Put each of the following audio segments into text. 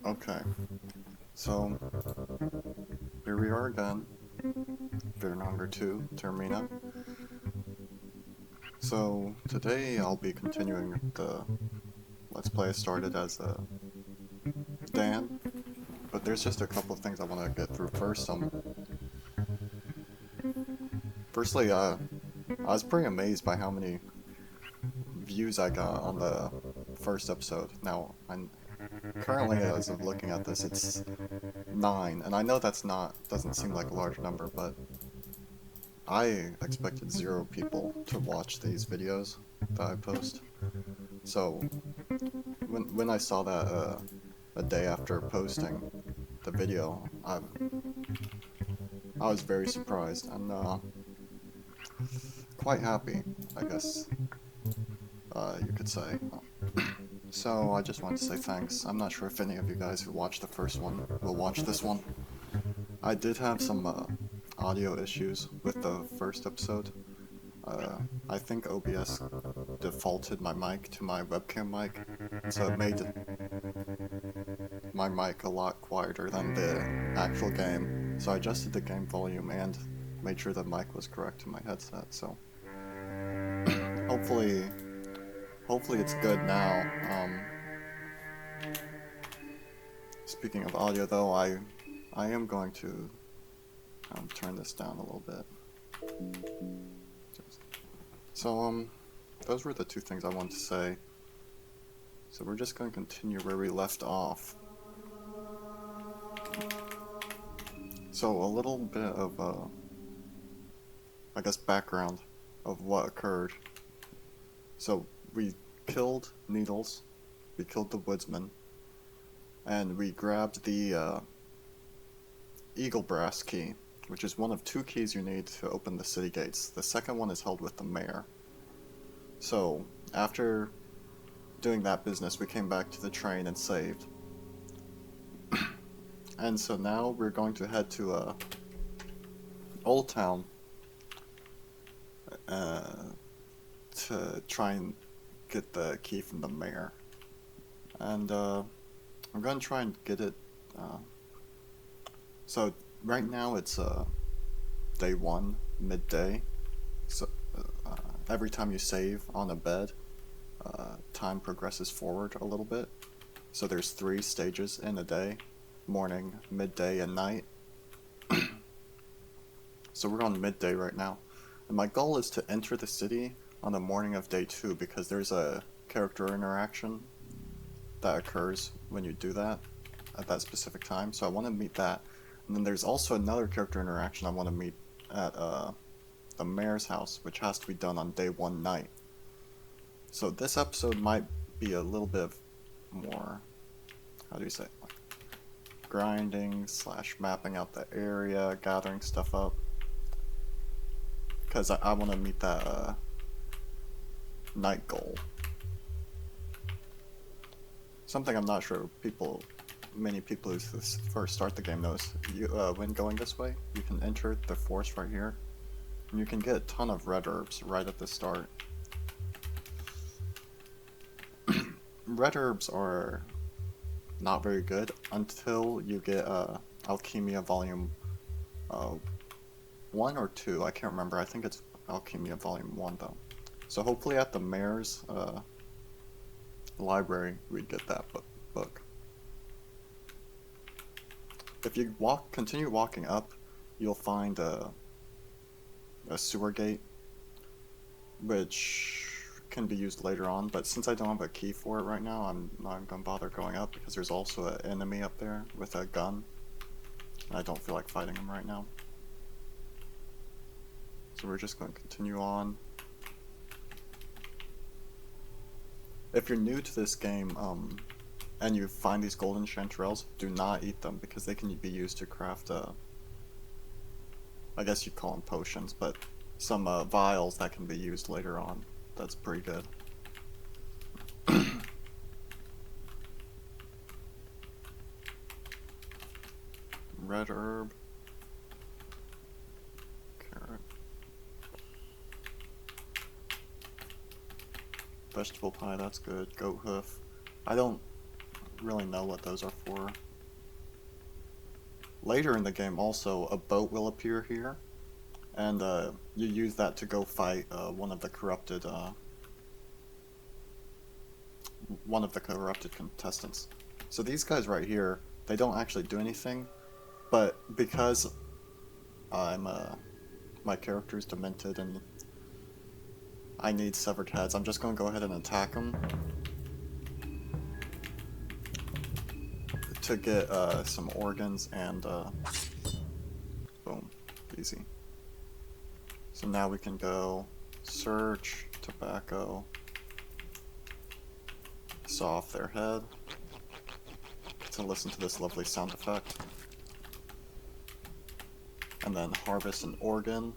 Okay, so here we are again, Ep.2, Termina. So today I'll be continuing the Let's Play I started as Dan, but there's just a couple of things I want to get through first. Firstly, I was pretty amazed by how many views I got on the first episode. Now, I'm currently, as of looking at this, it's 9, and I know doesn't seem like a large number, but I expected 0 people to watch these videos that I post. So when I saw that a day after posting the video, I was very surprised and quite happy, I guess you could say. So I just wanted to say thanks. I'm not sure if any of you guys who watched the first one will watch this one. I did have some audio issues with the first episode. I think OBS defaulted my mic to my webcam mic, so it made my mic a lot quieter than the actual game. So I adjusted the game volume and made sure the mic was correct to my headset, so hopefully it's good now. Speaking of audio though, I am going to turn this down a little bit. So those were the two things I wanted to say. So we're just going to continue where we left off. So a little bit of I guess background of what occurred. So we killed Needles, we killed the woodsman, and we grabbed the Eagle Brass key, which is one of 2 keys you need to open the city gates. The second one is held with the mayor. So after doing that business, we came back to the train and saved. And so now we're going to head to Old Town to try and get the key from the mayor. And I'm going to try and get it. So right now it's day 1, midday. So every time you save on a bed, time progresses forward a little bit. So there's 3 stages in a day: morning, midday, and night. So we're on midday right now. And my goal is to enter the city on the morning of day 2 because there's a character interaction that occurs when you do that at that specific time. So I want to meet that. And then there's also another character interaction I want to meet at the mayor's house, which has to be done on day 1 night. So this episode might be a little bit more, how do you say, like grinding / mapping out the area, gathering stuff up. Because I want to meet that night goal. Something I'm not sure many people who first start the game knows. When going this way, you can enter the forest right here, and you can get a ton of red herbs right at the start. Red herbs are not very good until you get Alchemia Volume 1 or 2, I can't remember. I think it's Alchemia Volume 1 though. So hopefully at the mayor's library we get that book. If you continue walking up, you'll find a sewer gate, which can be used later on, but since I don't have a key for it right now, I'm not gonna bother going up because there's also an enemy up there with a gun, and I don't feel like fighting him right now. So we're just going to continue on. If you're new to this game, and you find these golden chanterelles, do not eat them because they can be used to craft, I guess you'd call them potions, but some vials that can be used later on. That's pretty good. Red herb. Carrot. Vegetable pie, that's good. Goat hoof. I don't really know what those are for. Later in the game also, a boat will appear here, and you use that to go fight one of the corrupted contestants. So these guys right here, they don't actually do anything, but because my character is demented and I need severed heads, I'm just going to go ahead and attack them to get some organs and boom, easy. So now we can go search, tobacco, saw off their head to listen to this lovely sound effect, and then harvest an organ.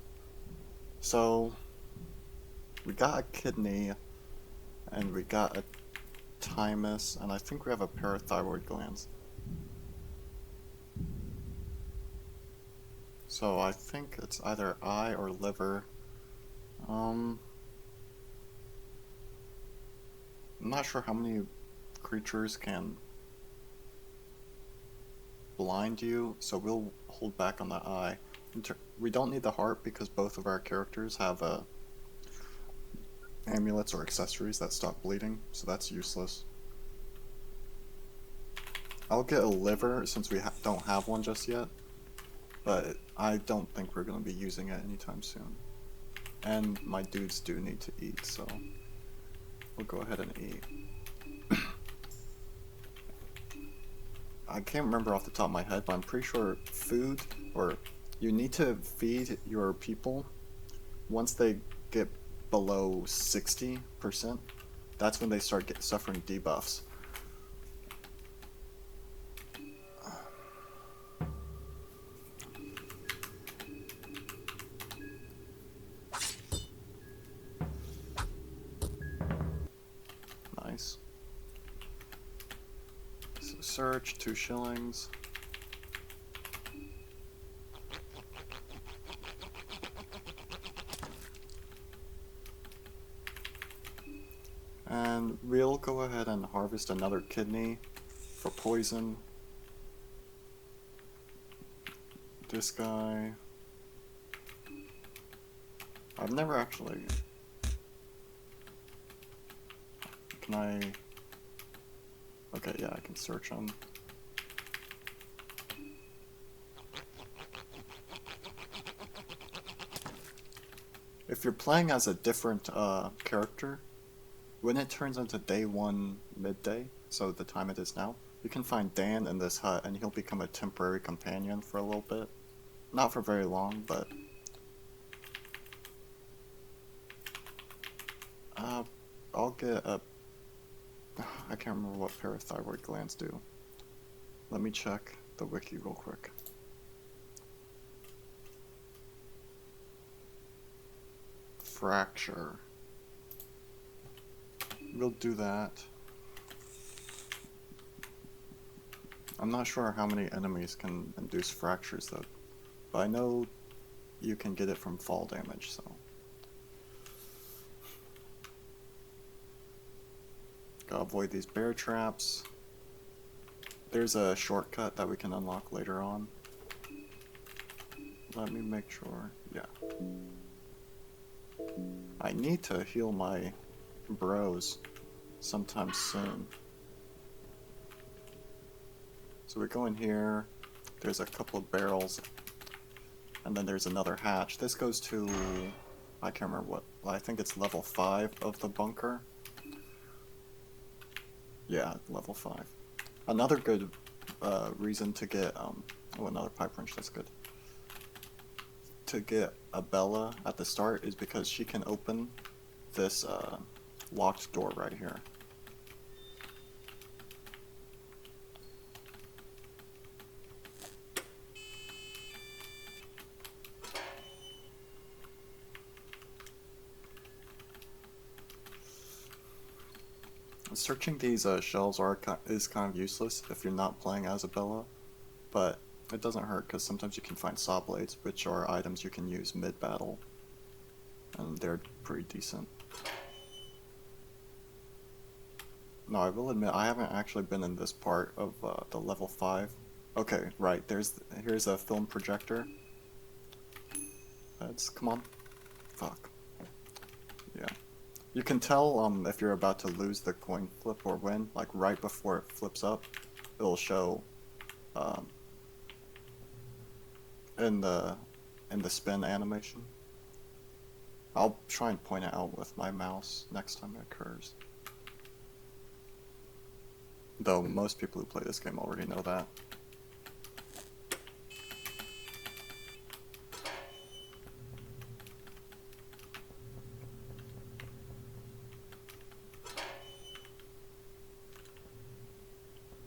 So we got a kidney and we got a thymus, and I think we have a parathyroid glands. So I think it's either eye or liver. I'm not sure how many creatures can blind you, so we'll hold back on the eye. We don't need the heart because both of our characters have amulets or accessories that stop bleeding, so that's useless. I'll get a liver since we don't have one just yet, but I don't think we're going to be using it anytime soon. And my dudes do need to eat, so we'll go ahead and eat. I can't remember off the top of my head, but I'm pretty sure food, or you need to feed your people once they get below 60%. That's when they start suffering debuffs. Nice. So search, 2 shillings. And we'll go ahead and harvest another kidney for poison. This guy... I've never actually... Can I... Okay, yeah, I can search him. If you're playing as a different character, when it turns into day 1 midday, so the time it is now, you can find Dan in this hut and he'll become a temporary companion for a little bit. Not for very long, but... I'll get a... I can't remember what parathyroid glands do. Let me check the wiki real quick. Fracture. We'll do that. I'm not sure how many enemies can induce fractures though, but I know you can get it from fall damage, so. Gotta avoid these bear traps. There's a shortcut that we can unlock later on. Let me make sure. Yeah. I need to heal my bros sometime soon. So we go in here, there's a couple of barrels, and then there's another hatch. This goes to, I can't remember what, I think it's level 5 of the bunker. Yeah, level 5. Another good reason to get, oh, another pipe wrench, that's good. To get a Bella at the start is because she can open this locked door right here. Searching these shelves is kind of useless if you're not playing as a Bella, but it doesn't hurt because sometimes you can find saw blades, which are items you can use mid-battle, and they're pretty decent. No, I will admit I haven't actually been in this part of the level 5. Okay, right. Here's a film projector. Come on. Fuck. Yeah. You can tell if you're about to lose the coin flip or win, like right before it flips up, it'll show um, in the spin animation. I'll try and point it out with my mouse next time it occurs. Though most people who play this game already know that.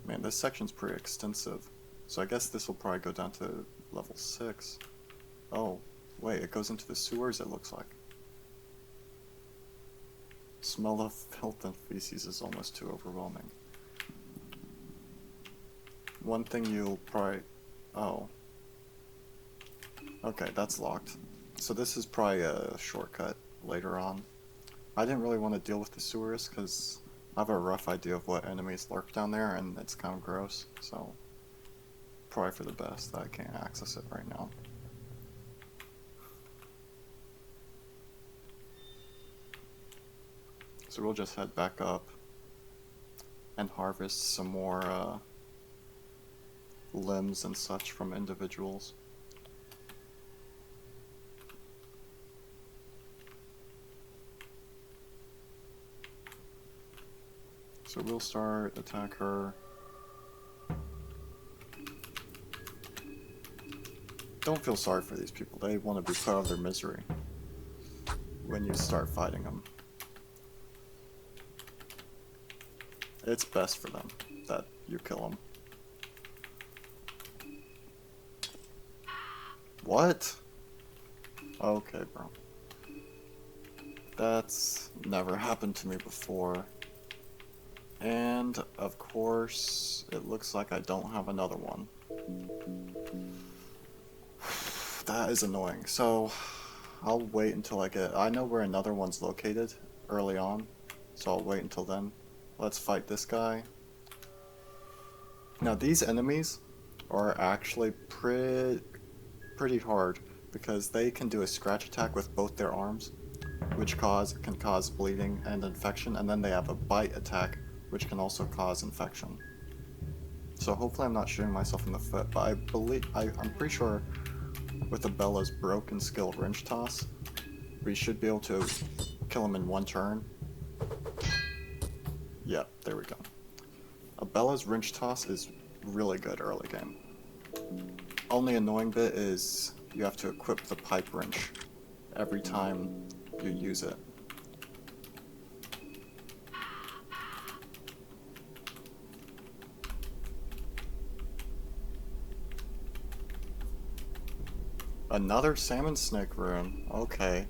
Man, this section's pretty extensive. So I guess this will probably go down to level 6. Oh, wait, it goes into the sewers, it looks like. Smell of filth and feces is almost too overwhelming. One thing you'll probably... Oh. Okay, that's locked. So this is probably a shortcut later on. I didn't really want to deal with the sewers because I have a rough idea of what enemies lurk down there and it's kind of gross, so probably for the best that I can't access it right now. So we'll just head back up and harvest some more limbs and such from individuals. So we'll attack her. Don't feel sorry for these people, they want to be put out of their misery when you start fighting them. It's best for them that you kill them. What? Okay, bro. That's never happened to me before. And, of course, it looks like I don't have another one. That is annoying. So, I'll wait until I know where another one's located early on, so I'll wait until then. Let's fight this guy. Now, these enemies are actually pretty hard because they can do a scratch attack with both their arms, which can cause bleeding and infection, and then they have a bite attack, which can also cause infection. So hopefully I'm not shooting myself in the foot, but I'm pretty sure with Abella's broken skill wrench toss, we should be able to kill him in one turn. Yep, there we go. Abella's wrench toss is really good early game. Only annoying bit is you have to equip the pipe wrench every time you use it. Another salmon snake rune. Okay.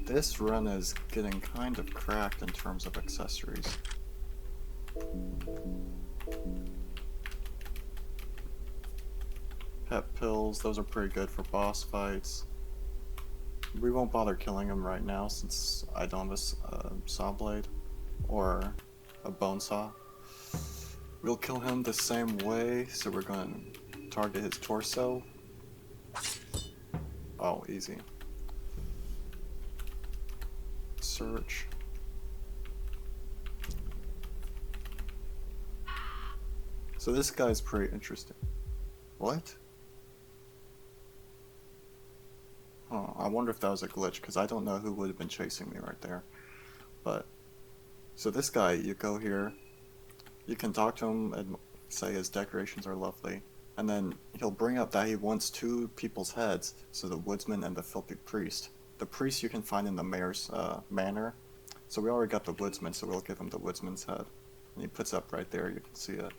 This run is getting kind of cracked in terms of accessories. Pet pills, those are pretty good for boss fights. We won't bother killing him right now since I don't have a saw blade or a bone saw. We'll kill him the same way, so we're going to target his torso. Oh, easy. Search. So this guy's pretty interesting. What? Huh, I wonder if that was a glitch, because I don't know who would have been chasing me right there. But, so this guy, you go here, you can talk to him and say his decorations are lovely, and then he'll bring up that he wants two people's heads, so the woodsman and the filthy priest. The priest you can find in the mayor's manor, so we already got the woodsman, so we'll give him the woodsman's head. And he puts up right there, you can see it.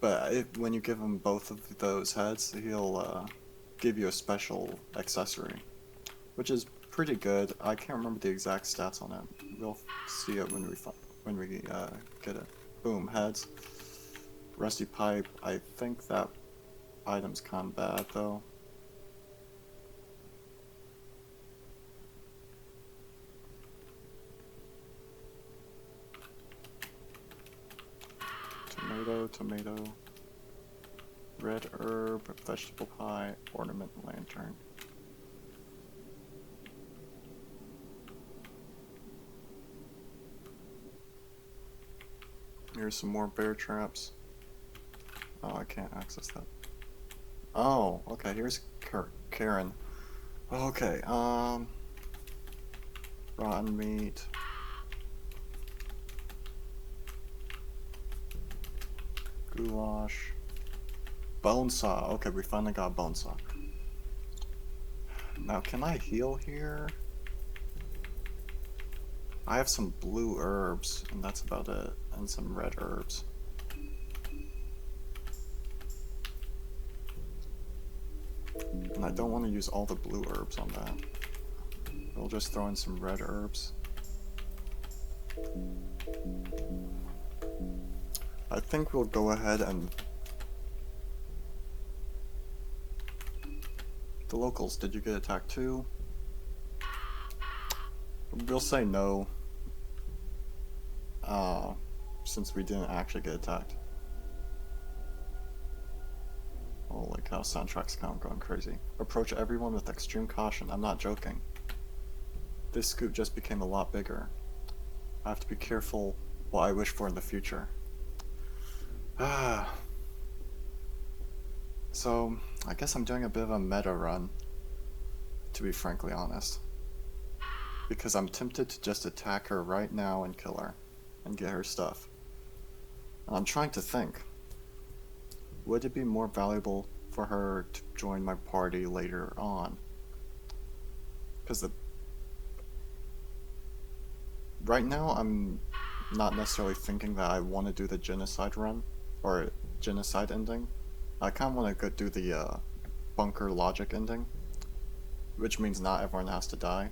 But when you give him both of those heads, he'll give you a special accessory, which is pretty good. I can't remember the exact stats on it. We'll see it when we get it. Boom, heads. Rusty pipe. I think that item's kind of bad though. Tomato, tomato. Red herb, vegetable pie, ornament lantern. Here's some more bear traps. Oh, I can't access that. Oh, okay, here's Karen. Okay, rotten meat. Goulash. Bone saw. Okay, we finally got a bone saw. Now, can I heal here? I have some blue herbs, and that's about it. And some red herbs. And I don't want to use all the blue herbs on that. We'll just throw in some red herbs. I think we'll go ahead and... The locals, did you get attacked too? We'll say no. Since we didn't actually get attacked. Holy cow, soundtrack's kind of going crazy. Approach everyone with extreme caution, I'm not joking. This scoop just became a lot bigger. I have to be careful what I wish for in the future. So, I guess I'm doing a bit of a meta run, to be frankly honest. Because I'm tempted to just attack her right now and kill her, and get her stuff. And I'm trying to think, would it be more valuable for her to join my party later on? Because right now I'm not necessarily thinking that I want to do the genocide run, or genocide ending. I kind of want to do the bunker logic ending, which means not everyone has to die.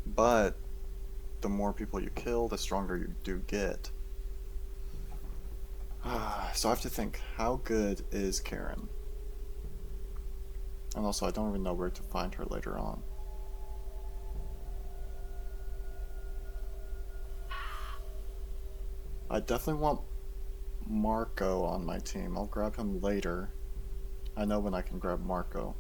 But the more people you kill, the stronger you do get. So I have to think, how good is Karen? And also, I don't even know where to find her later on. I definitely want Marco on my team. I'll grab him later. I know when I can grab Marco.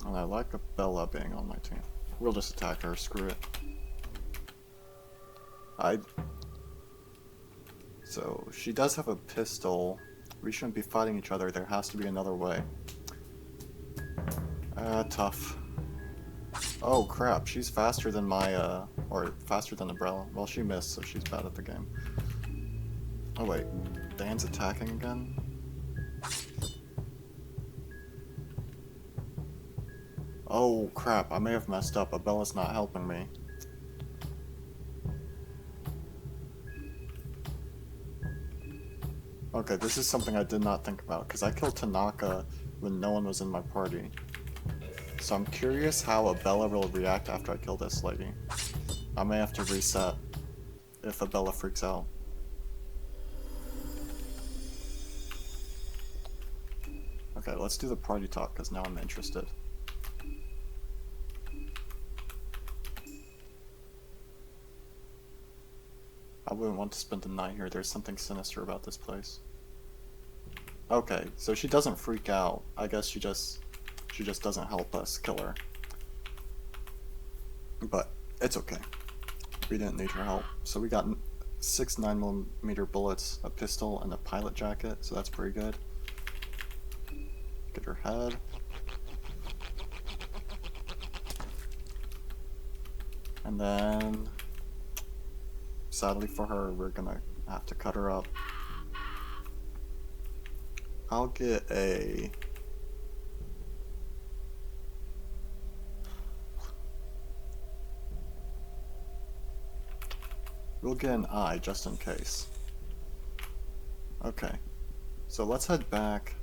And I like Bella being on my team. We'll just attack her, screw it. So, she does have a pistol. We shouldn't be fighting each other, there has to be another way. Tough. Oh crap, she's faster than my, or faster than Umbrella. Well, she missed, so she's bad at the game. Oh wait, Dan's attacking again? Oh crap, I may have messed up. Abella's not helping me. Okay, this is something I did not think about, because I killed Tanaka when no one was in my party. So I'm curious how Abella will react after I kill this lady. I may have to reset if Abella freaks out. Okay, let's do the party talk, because now I'm interested. I wouldn't want to spend the night here. There's something sinister about this place. Okay, so she doesn't freak out. I guess she just doesn't help us kill her. But it's okay. We didn't need her help. So we got 6 9mm bullets, a pistol, and a pilot jacket, so that's pretty good. Get her head. And then, sadly for her, we're gonna have to cut her up. I'll get a... We'll get an eye just in case. Okay, so let's head back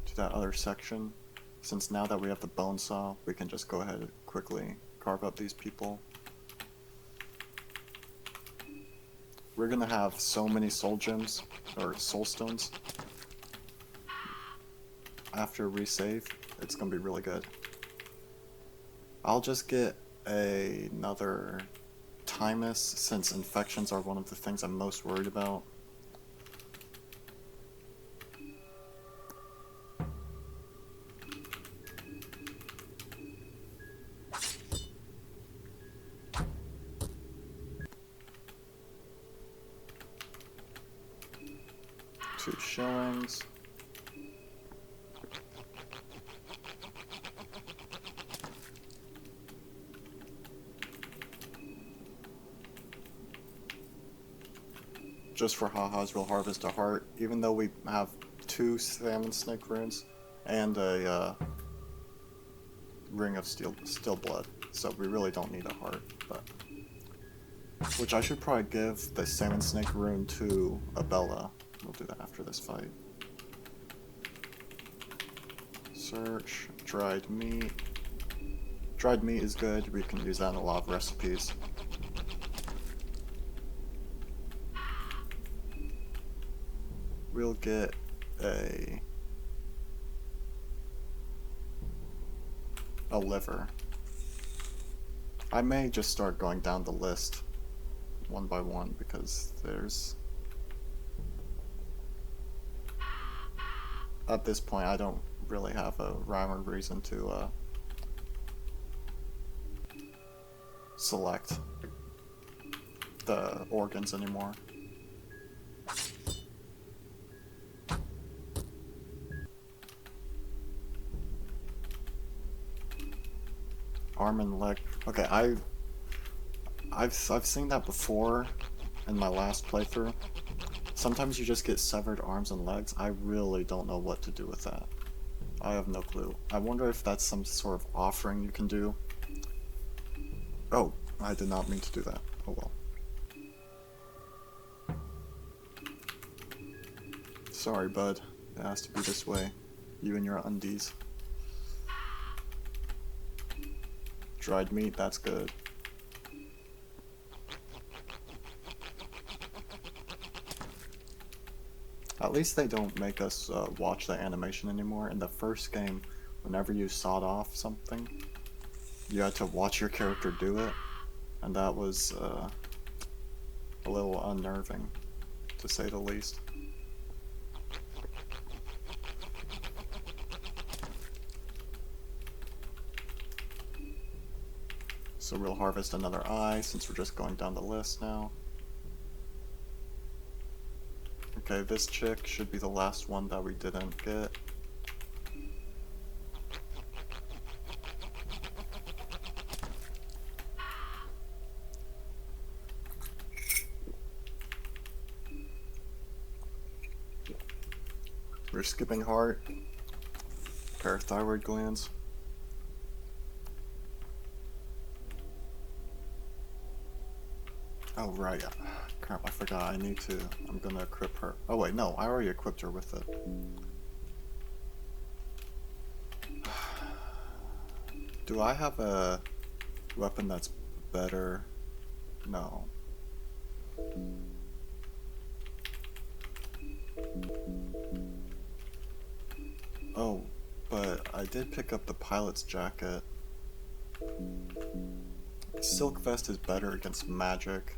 to that other section. Since now that we have the bone saw, we can just go ahead and quickly carve up these people. We're gonna have so many soul gems, or soul stones, after resave, it's gonna be really good. I'll just get another Timus, since infections are one of the things I'm most worried about. Two shillings. Just for ha-has, we'll harvest a heart, even though we have 2 salmon snake runes and a ring of steel blood, so we really don't need a heart. But which I should probably give the salmon snake rune to Abella. We'll do that after this fight. Search dried meat. Dried meat is good. We can use that in a lot of recipes. We'll get a liver. I may just start going down the list one by one because there's... At this point, I don't really have a rhyme or reason to select the organs anymore. Arm and leg. Okay, I've seen that before in my last playthrough. Sometimes you just get severed arms and legs. I really don't know what to do with that. I have no clue. I wonder if that's some sort of offering you can do. Oh, I did not mean to do that. Oh well. Sorry, bud. It has to be this way. You and your undies. Dried meat, that's good. At least they don't make us watch the animation anymore. In the first game, whenever you sawed off something, you had to watch your character do it, and that was a little unnerving, to say the least. So we'll harvest another eye, since we're just going down the list now. Okay, this chick should be the last one that we didn't get. We're skipping heart, parathyroid glands. Oh right, crap, I forgot, I'm gonna equip her. Oh wait, no, I already equipped her with it. Do I have a weapon that's better? No. Oh, but I did pick up the pilot's jacket. Silk vest is better against magic.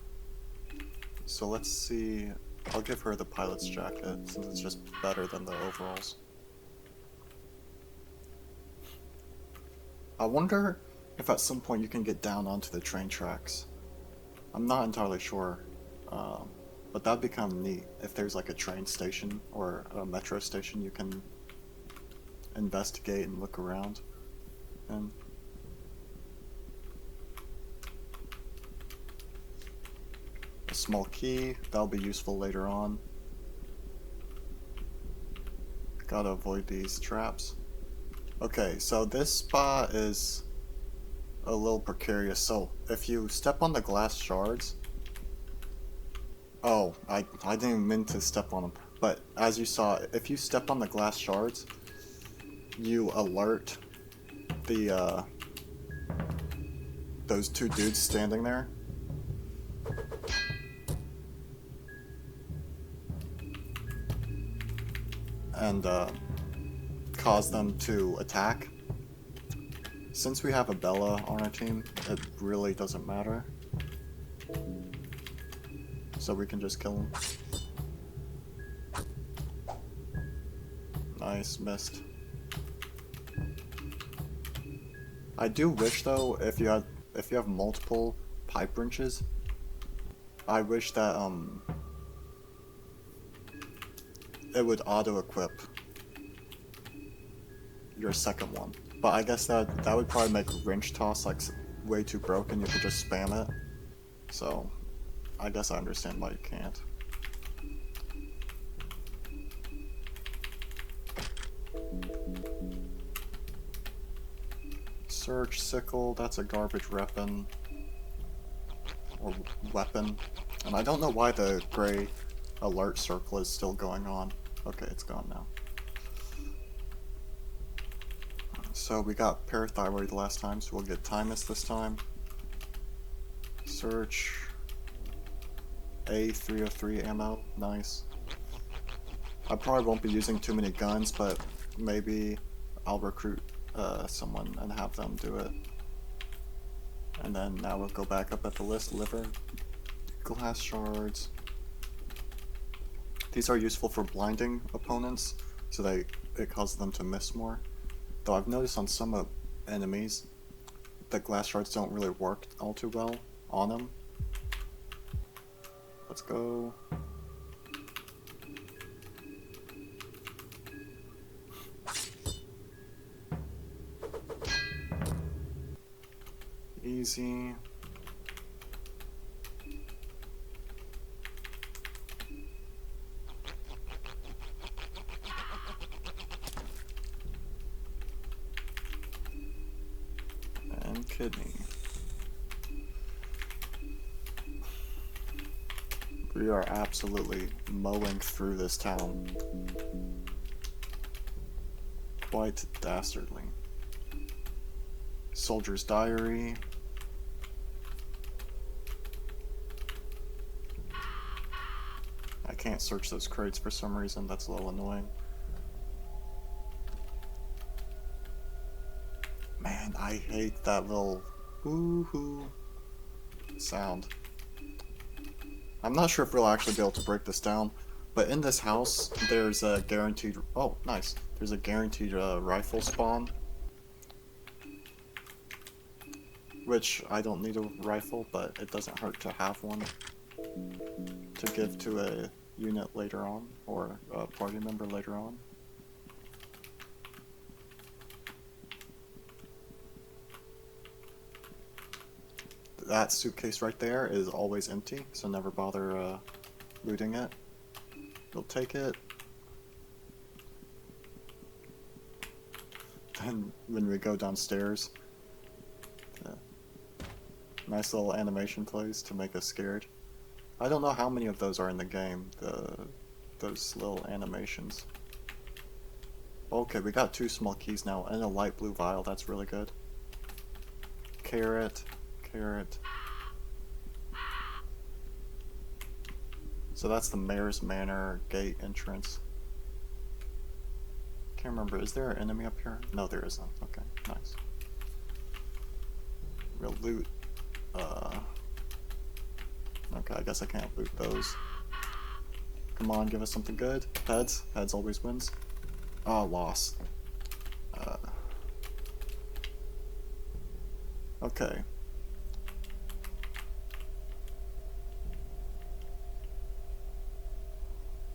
So let's see, I'll give her the pilot's jacket since it's just better than the overalls. I wonder if at some point you can get down onto the train tracks. I'm not entirely sure, but that'd be kind of neat if there's like a train station or a metro station you can investigate and look around. And a small key, that'll be useful later on. Gotta avoid these traps. Okay, so this spot is a little precarious. So if you step on the glass shards, oh, I didn't even mean to step on them, but as you saw, if you step on the glass shards, you alert the those two dudes standing there. And cause them to attack. Since we have a Bella on our team, it really doesn't matter. So we can just kill him. Nice, missed. I do wish though, if you have multiple pipe wrenches, I wish that it would auto-equip your second one. But I guess that would probably make wrench toss like way too broken. You could just spam it. So I guess I understand why you can't. Search sickle, that's a garbage weapon. Or weapon. And I don't know why the gray alert circle is still going on. Okay, it's gone now. So we got parathyroid last time, so we'll get Thymus this time. Search A303 ammo, nice. I probably won't be using too many guns, but maybe I'll recruit someone and have them do it. And then now we'll go back up at the list, liver, glass shards. These are useful for blinding opponents, so it causes them to miss more. Though I've noticed on some enemies that glass shards don't really work all too well on them. Let's go. Easy. And kidney. We are absolutely mowing through this town. Quite dastardly. Soldier's diary. I can't search those crates for some reason, that's a little annoying. Man, I hate that little woohoo sound. I'm not sure if we'll actually be able to break this down, but in this house, there's a guaranteed... Oh, nice. There's a guaranteed rifle spawn. Which, I don't need a rifle, but it doesn't hurt to have one to give to a unit later on, or a party member later on. That suitcase right there is always empty, so never bother looting it. You'll take it. Then when we go downstairs, nice little animation plays to make us scared. I don't know how many of those are in the game, those little animations. Okay, we got 2 small keys now, and a light blue vial, that's really good. Carrot. So that's the Mayor's Manor gate entrance. Can't remember, is there an enemy up here? No, there isn't. Okay, nice. We'll loot. Okay, I guess I can't loot those. Come on, give us something good. Heads. Heads always wins. Oh, lost. Okay.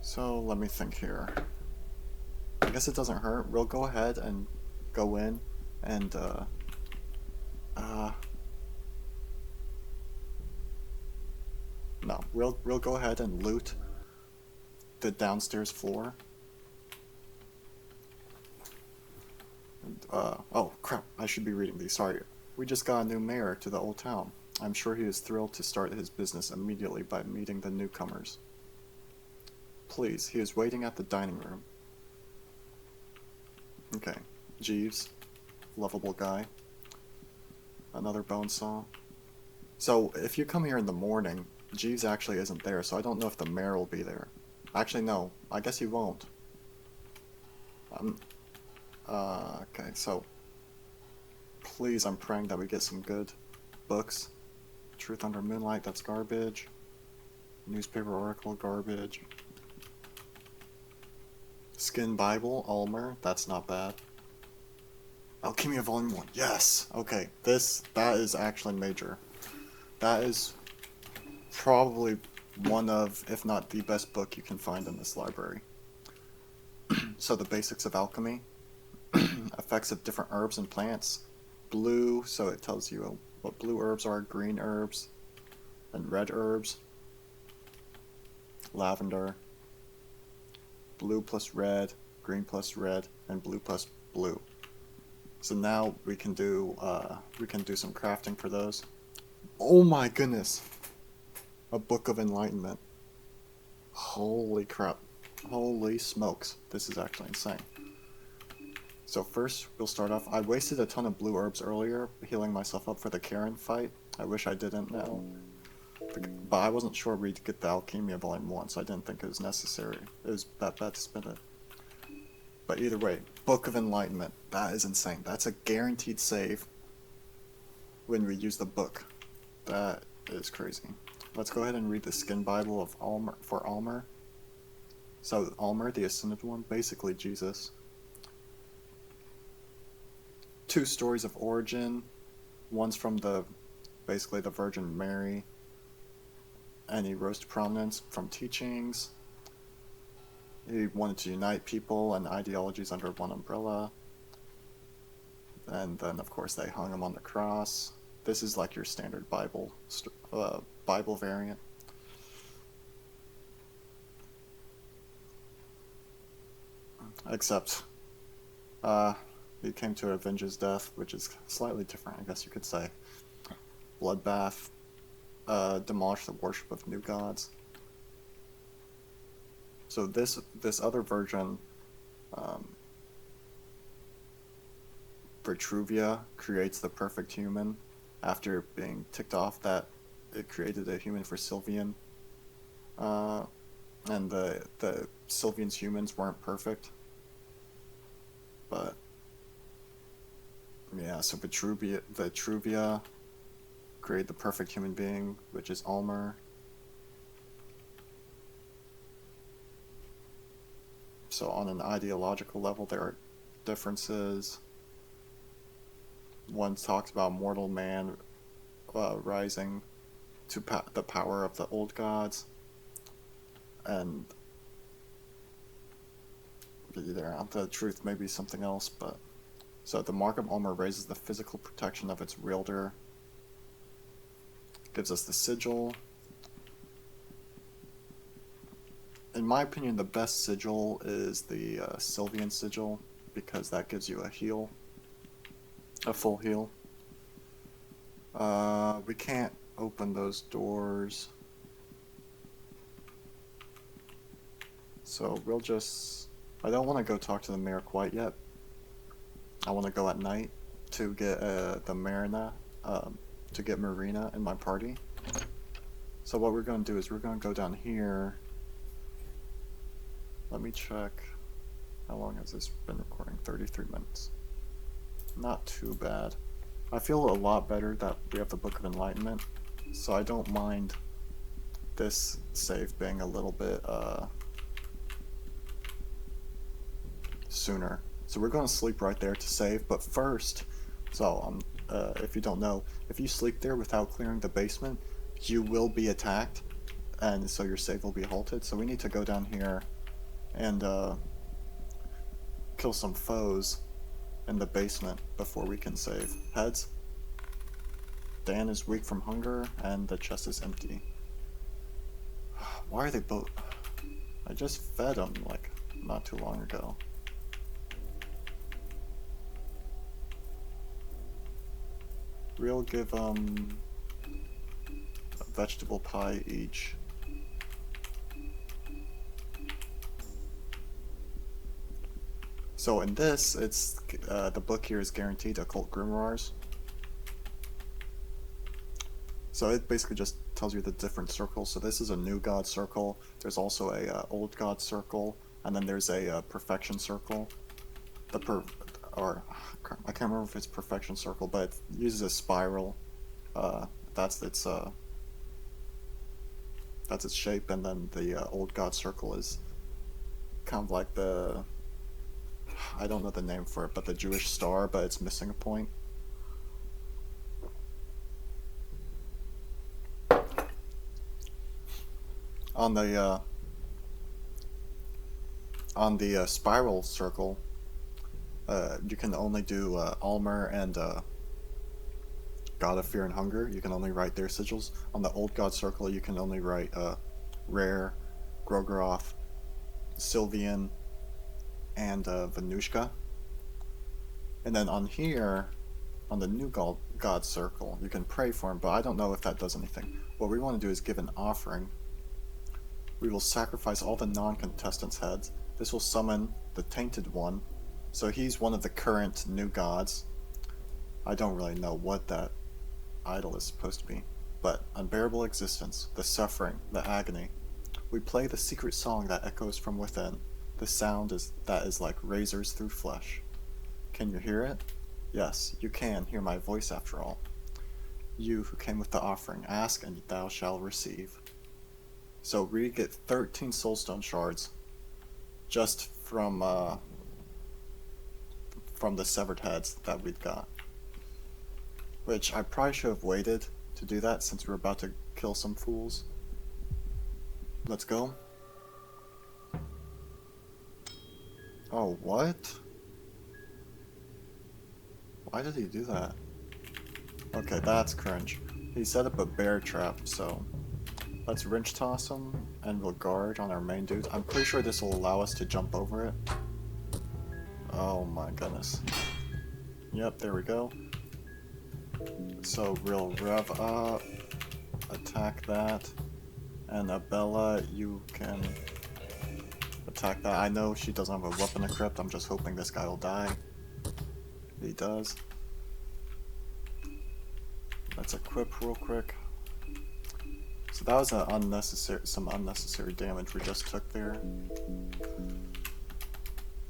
So, let me think here. I guess it doesn't hurt. We'll go ahead and go in and, no, we'll go ahead and loot the downstairs floor. And, oh crap, I should be reading these, sorry. We just got a new mayor to the old town. I'm sure he is thrilled to start his business immediately by meeting the newcomers. Please, he is waiting at the dining room. Okay, Jeeves, lovable guy. Another bone saw. So, if you come here in the morning, Jeeves actually isn't there, so I don't know if the mayor will be there. Actually, no. I guess he won't. Okay, so please, I'm praying that we get some good books. Truth Under Moonlight, that's garbage. Newspaper article, garbage. Skin Bible, Ulmer, that's not bad. Alchemia Volume 1, yes! Okay, that is actually major. That is probably one of, if not the best book you can find in this library. So the basics of alchemy, effects of different herbs and plants, blue, so it tells you what blue herbs are, green herbs, and red herbs, lavender, blue plus red, green plus red, and blue plus blue. So now we can do some crafting for those. Oh my goodness! A Book of Enlightenment. Holy crap. Holy smokes. This is actually insane. So first, we'll start off. I wasted a ton of blue herbs earlier, healing myself up for the Karen fight. I wish I didn't now. But I wasn't sure we'd get the Alchemia Volume 1, so I didn't think it was necessary. It was that bad to spend it. But either way, Book of Enlightenment. That is insane. That's a guaranteed save when we use the book. That is crazy. Let's go ahead and read the Skin Bible of Ulmer for Ulmer. So Ulmer, the Ascended One, basically Jesus. 2 stories of origin. One's from basically the Virgin Mary. And he rose to prominence from teachings. He wanted to unite people and ideologies under one umbrella. And then, of course, they hung him on the cross. This is like your standard Bible variant. Except, he came to avenge his death, which is slightly different, I guess you could say. Bloodbath, demolish the worship of new gods. So this other version, Vitruvia creates the perfect human after being ticked off that it created a human for Sylvian. And the Sylvian's humans weren't perfect. But yeah, so Vitruvia created the perfect human being, which is Ulmer. So on an ideological level, there are differences. One talks about mortal man rising to the power of the old gods, and the truth may be something else, but so the Mark of Ulmer raises the physical protection of its wielder, gives us the sigil. In my opinion, the best sigil is the Sylvian sigil, because that gives you a heal, a full heal. We can't open those doors, so we'll just... I don't want to go talk to the mayor quite yet. I want to go at night to get Marina in my party. So what we're going to do is we're going to go down here. Let me check. How long has this been recording? 33 minutes. Not too bad. I feel a lot better that we have the Book of Enlightenment, so I don't mind this save being a little bit sooner. So we're going to sleep right there to save, but first, if you don't know, if you sleep there without clearing the basement, you will be attacked, and so your save will be halted. So we need to go down here and kill some foes in the basement before we can save. Heads. Dan is weak from hunger, and the chest is empty. Why are they both... I just fed them, like, not too long ago. We'll give them a vegetable pie each. So in this, it's the book here is guaranteed occult grimoires. So it basically just tells you the different circles. So this is a new god circle. There's also a old god circle, and then there's a perfection circle. or I can't remember if it's perfection circle, but it uses a spiral. That's its shape, and then the old god circle is kind of like the, I don't know the name for it, but the Jewish star, but it's missing a point. On the spiral circle, you can only do Almer and God of Fear and Hunger. You can only write their sigils. On the old god circle, you can only write Rare, Grogoroth, Sylvian, and Venushka. And then on here, on the new god circle, you can pray for him, but I don't know if that does anything. What we want to do is give an offering. We will sacrifice all the non-contestants' heads. This will summon the Tainted One. So he's one of the current new gods. I don't really know what that idol is supposed to be. But unbearable existence, the suffering, the agony. We play the secret song that echoes from within. The sound that is like razors through flesh. Can you hear it? Yes, you can hear my voice after all. You who came with the offering, ask and thou shalt receive. So we get 13 soulstone shards just from the severed heads that we've got. Which I probably should have waited to do that since we're about to kill some fools. Let's go. Oh, what? Why did he do that? Okay, that's cringe. He set up a bear trap, so let's wrench toss him and we'll guard on our main dudes. I'm pretty sure this will allow us to jump over it. Oh my goodness. Yep, there we go. So we'll rev up, attack that, and Abella, you can attack that. I know she doesn't have a weapon equipped, I'm just hoping this guy will die. He does. Let's equip real quick. So that was some unnecessary damage we just took there.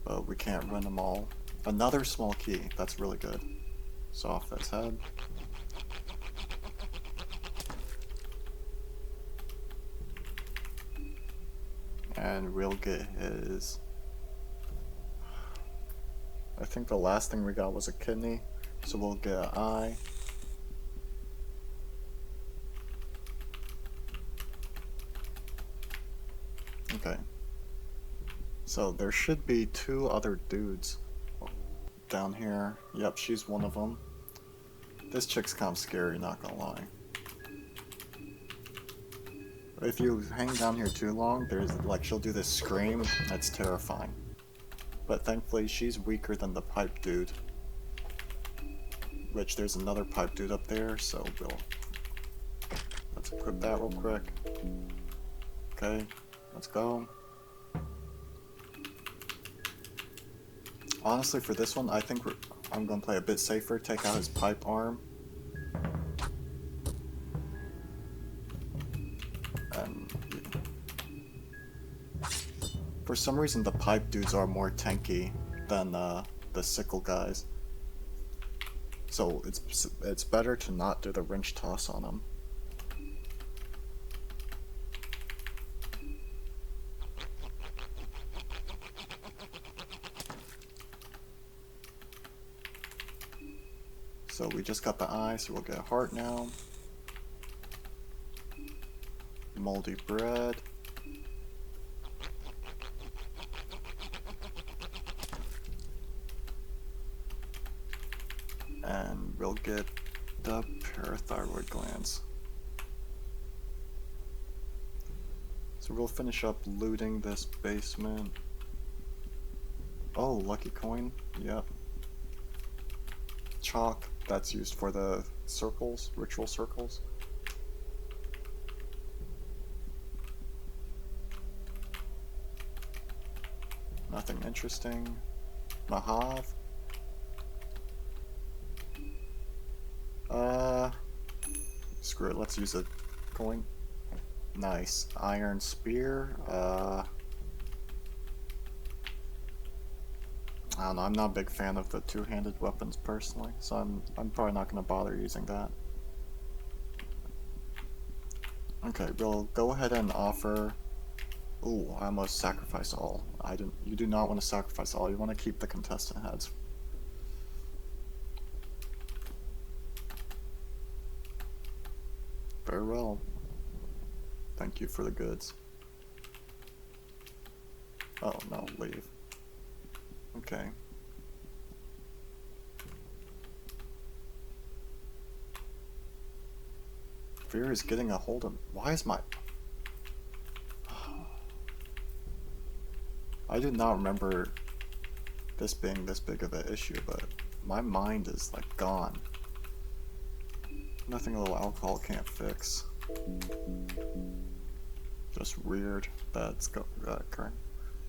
But we can't run them all. Another small key, that's really good. So off his head. And we'll get his... I think the last thing we got was a kidney, so we'll get an eye. Okay. So there should be 2 other dudes down here. Yep, she's one of them. This chick's kind of scary, not gonna lie. If you hang down here too long, there's like she'll do this scream that's terrifying. But thankfully she's weaker than the pipe dude. Which there's another pipe dude up there, so let's equip that real quick. Okay, let's go. Honestly, for this one, I think I'm gonna play a bit safer, take out his pipe arm. And for some reason, the pipe dudes are more tanky than the sickle guys. So it's better to not do the wrench toss on them. So we just got the eye, so we'll get a heart now. Moldy bread. And we'll get the parathyroid glands. So we'll finish up looting this basement. Oh, lucky coin. Yep. Chalk. That's used for the circles, ritual circles. Nothing interesting. Mahav. Screw it, let's use a coin. Nice. Iron spear. I don't know, I'm not a big fan of the two-handed weapons personally, so I'm probably not going to bother using that. Okay, we'll go ahead and offer... Ooh, I almost sacrificed all. You do not want to sacrifice all, you want to keep the contestant heads. Very well. Thank you for the goods. Oh, no, leave. Okay. Fear is getting a hold of... Why is my... I did not remember this being this big of an issue, but my mind is like gone. Nothing a little alcohol can't fix. Just weird that's occurring.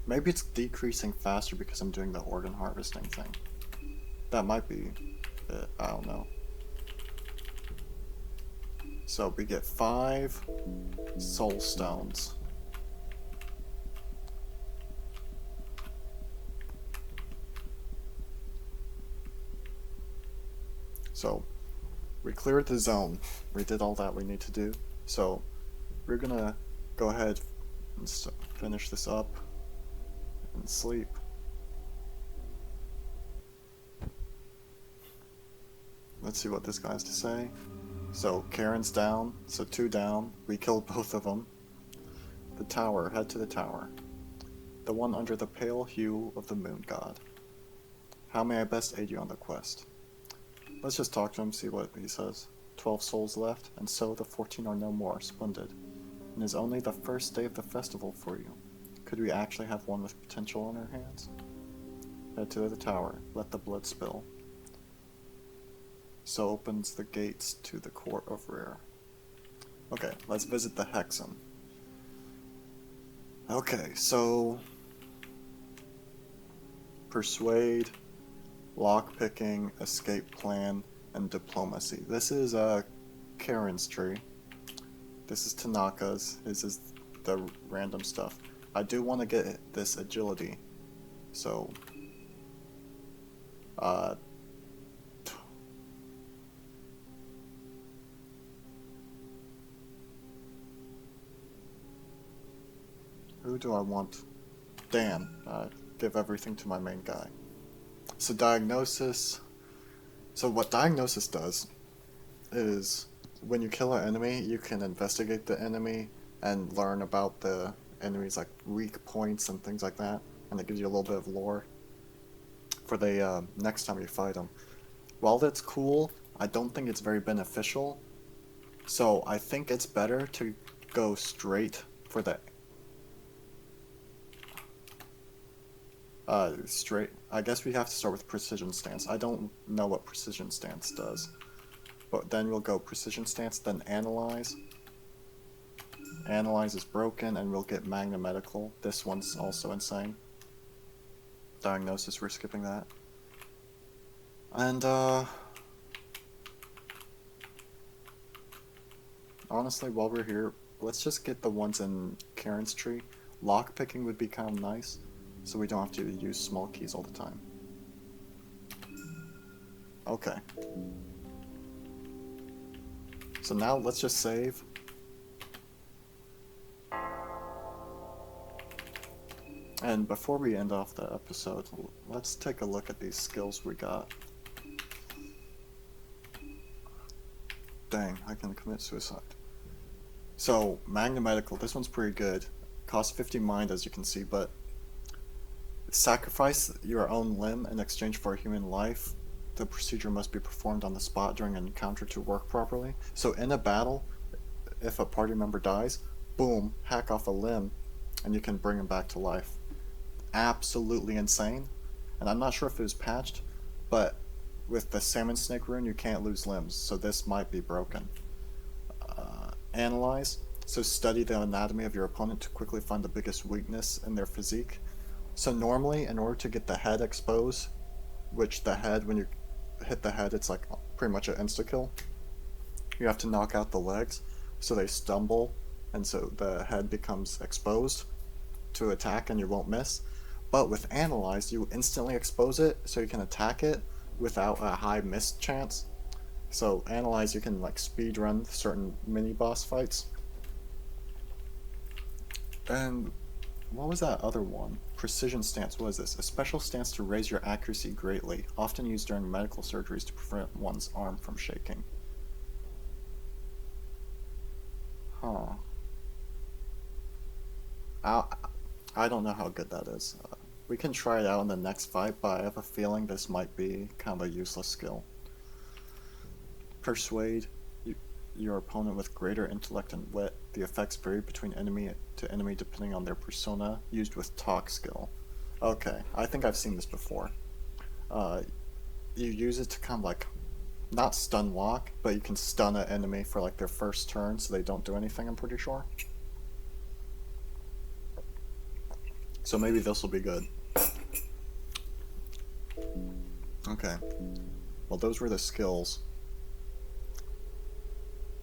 Maybe it's decreasing faster because I'm doing the organ harvesting thing. That might be it, I don't know. So we get 5 soul stones. So we cleared the zone. We did all that we need to do. So we're gonna go ahead and finish this up and sleep. Let's see what this guy has to say. So Karen's down, so 2 down. We killed both of them. The tower, head to the tower. The one under the pale hue of the moon god. How may I best aid you on the quest? Let's just talk to him, see what he says. 12 souls left, and so the 14 are no more. Splendid. And is only the first day of the festival for you. Could we actually have one with potential on our hands? Head to the tower. Let the blood spill. So opens the gates to the court of Rare. Okay, let's visit the Hexen. Okay, so... Persuade, lockpicking, escape plan, and diplomacy. This is Karen's tree. This is Tanaka's. His is the random stuff. I do want to get this agility. So... Who do I want? Dan. Give everything to my main guy. So diagnosis. So what diagnosis does is when you kill an enemy, you can investigate the enemy and learn about the enemy's like weak points and things like that, and it gives you a little bit of lore for the next time you fight them. While that's cool, I don't think it's very beneficial. So I think it's better to go straight for the I guess we have to start with precision stance. I don't know what precision stance does. But then we'll go precision stance, then analyze. Analyze is broken, and we'll get magnamedical. This one's also insane. Diagnosis, we're skipping that. And, honestly, while we're here, let's just get the ones in Karen's tree. Lockpicking would be kind of nice, so we don't have to use small keys all the time. Okay. So now let's just save. And before we end off the episode, let's take a look at these skills we got. Dang, I can commit suicide. So, magnamedical, this one's pretty good. Costs 50 mind, as you can see, but sacrifice your own limb in exchange for a human life. The procedure must be performed on the spot during an encounter to work properly. So in a battle, if a party member dies, boom, hack off a limb, and you can bring him back to life. Absolutely insane. And I'm not sure if it was patched, but with the salmon snake rune, you can't lose limbs, so this might be broken. Analyze. So study the anatomy of your opponent to quickly find the biggest weakness in their physique. So normally, in order to get the head exposed, which the head, when you hit the head, it's like pretty much an insta-kill, you have to knock out the legs, so they stumble, and so the head becomes exposed to attack and you won't miss. But with Analyze, you instantly expose it so you can attack it without a high miss chance. So Analyze, you can like speed run certain mini boss fights. And what was that other one? Precision stance. What is this? A special stance to raise your accuracy greatly, often used during medical surgeries to prevent one's arm from shaking. Huh. I, I don't know how good that is. We can try it out in the next fight, but I have a feeling this might be kind of a useless skill. Persuade your opponent with greater intellect and wit. The effects vary between enemy to enemy depending on their persona, used with talk skill. Okay, I think I've seen this before. Uh, you use it to kind of like, not stun lock, but you can stun an enemy for like their first turn so they don't do anything, I'm pretty sure. So maybe this will be good. Okay. Well, those were the skills.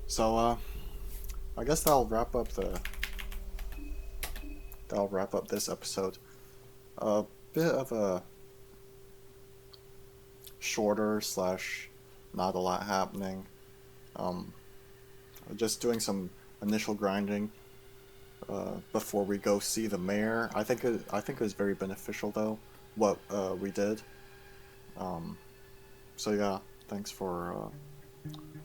So, I guess that'll wrap up this episode. A bit of a shorter slash not a lot happening. Just doing some initial grinding before we go see the mayor. I think it was very beneficial though what we did. So yeah, thanks for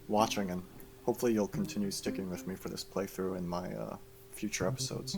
watching, and hopefully you'll continue sticking with me for this playthrough in my future episodes.